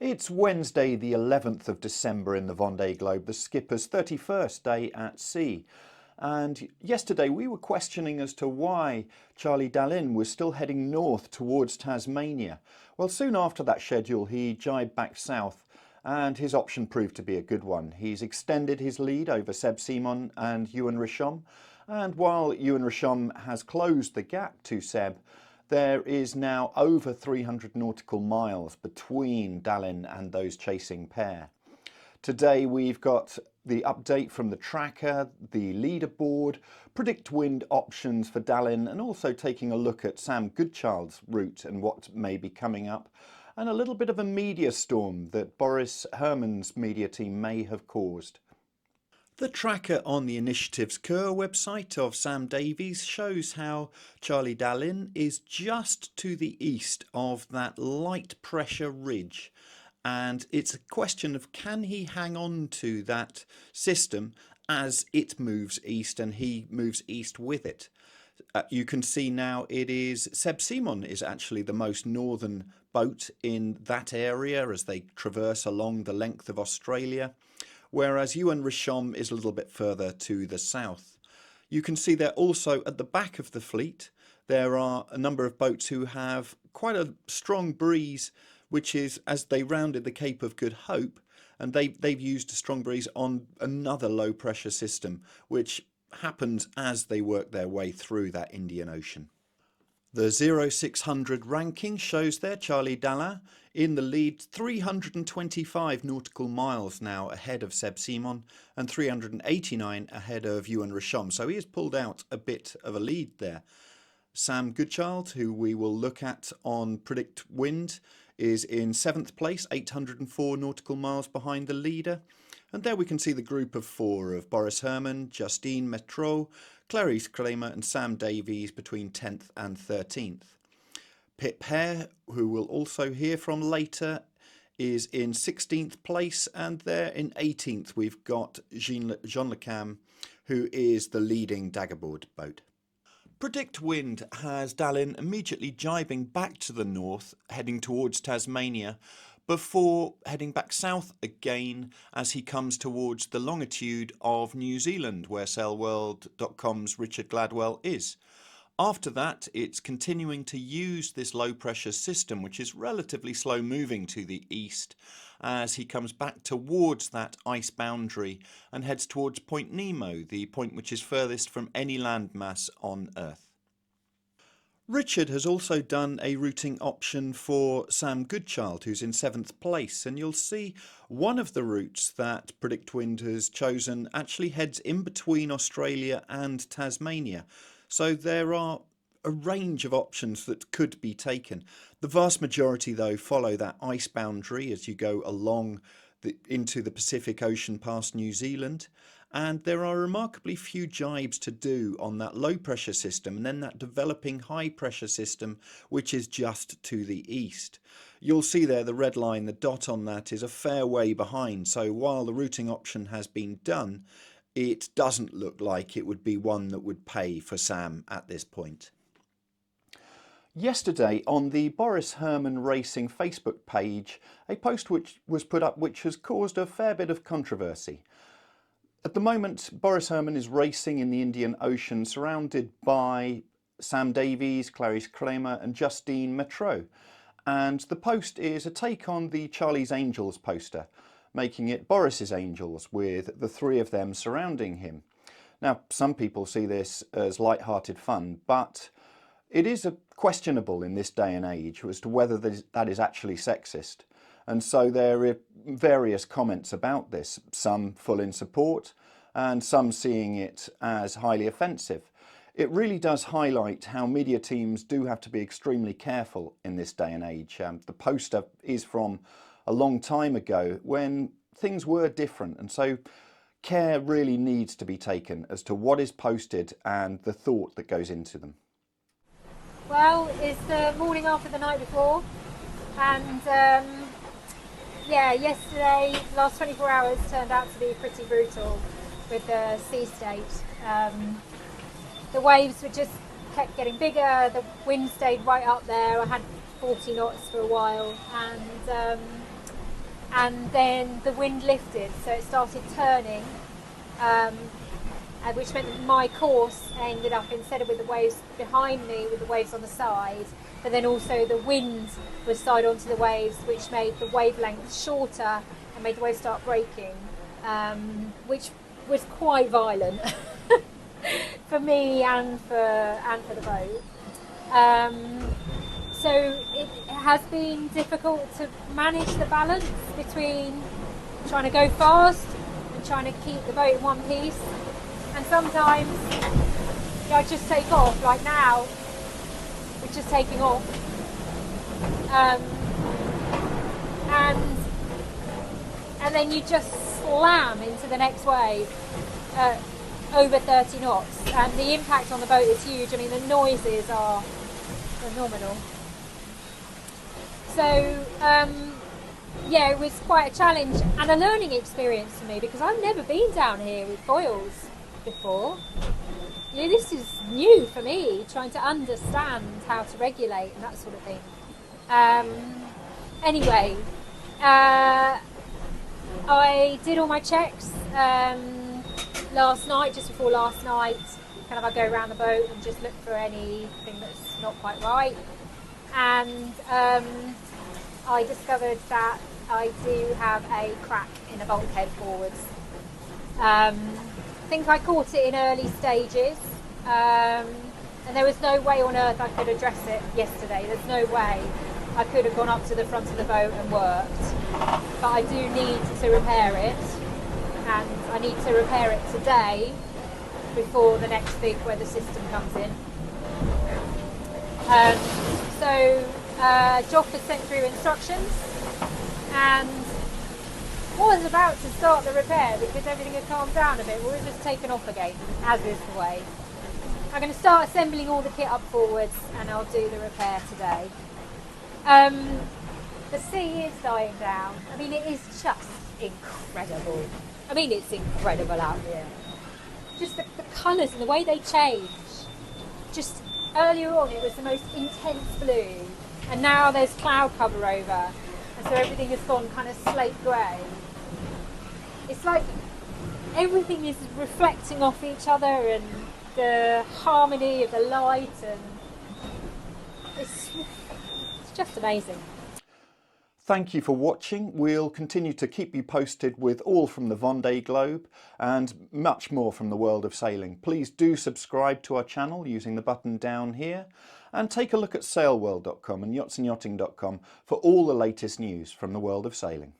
It's Wednesday the 11th of December in the Vendée Globe, the skipper's 31st day at sea. And yesterday we were questioning as to why Charlie Dalin was still heading north towards Tasmania. Well, soon after that schedule he jibed back south and his option proved to be a good one. He's extended his lead over Seb Simon and Yoann Richomme, and while Yoann Richomme has closed the gap to Seb, there is now over 300 nautical miles between Dalin and those chasing pair. Today we've got the update from the tracker, the leaderboard, predict wind options for Dalin, and also taking a look at Sam Goodchild's route and what may be coming up, and a little bit of a media storm that Boris Herman's media team may have caused. The tracker on the Initiatives Cur website of Sam Davies shows how Charlie Dalin is just to the east of that light pressure ridge, and it's a question of can he hang on to that system as it moves east and he moves east with it. You can see now it is Seb Simon is actually the most northern boat in that area as they traverse along the length of Australia, whereas Yoann Richomme is a little bit further to the south. You can see there also at the back of the fleet there are a number of boats who have quite a strong breeze, which is as they rounded the Cape of Good Hope, and they've used a strong breeze on another low pressure system which happens as they work their way through that Indian Ocean. The 0600 ranking shows there Charlie Dalin in the lead, 325 nautical miles now ahead of Seb Simon and 389 ahead of Yoann Richomme. So he has pulled out a bit of a lead there. Sam Goodchild, who we will look at on Predict Wind, is in 7th place, 804 nautical miles behind the leader. And there we can see the group of four of Boris Herman, Justine Metreau, Clarice Kramer and Sam Davies between 10th and 13th. Pip Hare, who we'll also hear from later, is in 16th place, and there in 18th we've got Jean Le Cam, who is the leading daggerboard boat. Predict Wind has Dalin immediately jibing back to the north, heading towards Tasmania, before heading back south again as he comes towards the longitude of New Zealand, where sailworld.com's Richard Gladwell is. After that, it's continuing to use this low pressure system, which is relatively slow moving to the east, as he comes back towards that ice boundary and heads towards Point Nemo, the point which is furthest from any landmass on Earth. Richard has also done a routing option for Sam Goodchild, who's in 7th place, and you'll see one of the routes that Predict Wind has chosen actually heads in between Australia and Tasmania. So there are a range of options that could be taken. The vast majority, though, follow that ice boundary as you go along into the Pacific Ocean past New Zealand. And there are remarkably few jibes to do on that low pressure system and then that developing high pressure system, which is just to the east. You'll see there the red line, the dot on that is a fair way behind. So while the routing option has been done, it doesn't look like it would be one that would pay for Sam at this point. Yesterday on the Boris Herman Racing Facebook page, a post which was put up which has caused a fair bit of controversy. At the moment, Boris Herman is racing in the Indian Ocean surrounded by Sam Davies, Clarice Kramer and Justine Metreau. And the post is a take on the Charlie's Angels poster, making it Boris's Angels with the three of them surrounding him. Now, some people see this as light-hearted fun, but it is questionable in this day and age as to whether that is actually sexist. And so there are various comments about this, some full in support and some seeing it as highly offensive. It really does highlight how media teams do have to be extremely careful in this day and age. The poster is from a long time ago when things were different, and so care really needs to be taken as to what is posted and the thought that goes into them. Well, it's the morning after the night before, and yeah, yesterday, last 24 hours turned out to be pretty brutal with the sea state. The waves were just kept getting bigger, the wind stayed right up there. I had 40 knots for a while, and and then the wind lifted, so it started turning, which meant that my course ended up, instead of with the waves behind me, with the waves on the side, but then also the wind was side onto the waves, which made the wavelength shorter and made the waves start breaking, which was quite violent for me and for the boat. So it has been difficult to manage the balance between trying to go fast and trying to keep the boat in one piece. And sometimes I just take off, like now, we're just taking off. And then you just slam into the next wave at over 30 knots. And the impact on the boat is huge. I mean, the noises are phenomenal. So, yeah, it was quite a challenge and a learning experience for me, because I've never been down here with foils before. You know, this is new for me, trying to understand how to regulate and that sort of thing. Anyway, I did all my checks last night, just before last night. Kind of I go around the boat and just look for anything that's not quite right. And I discovered that I do have a crack in the bulkhead forwards. I think I caught it in early stages, and there was no way on earth I could address it yesterday. There's no way I could have gone up to the front of the boat and worked. But I do need to repair it, and I need to repair it today before the next big weather system comes in. So Joff has sent through instructions, and was about to start the repair because everything had calmed down a bit. We were just taken off again, as is the way. I'm going to start assembling all the kit up forwards, and I'll do the repair today. The sea is dying down. I mean, it is just incredible. I mean, it's incredible out here. Just the colours and the way they change. Just earlier on, it was the most intense blue, and now there's cloud cover over, and so everything has gone kind of slate grey. It's like everything is reflecting off each other, and the harmony of the light, and it's just amazing. Thank you for watching. We'll continue to keep you posted with all from the Vendée Globe and much more from the world of sailing. Please do subscribe to our channel using the button down here, and take a look at sailworld.com and yachtsandyachting.com for all the latest news from the world of sailing.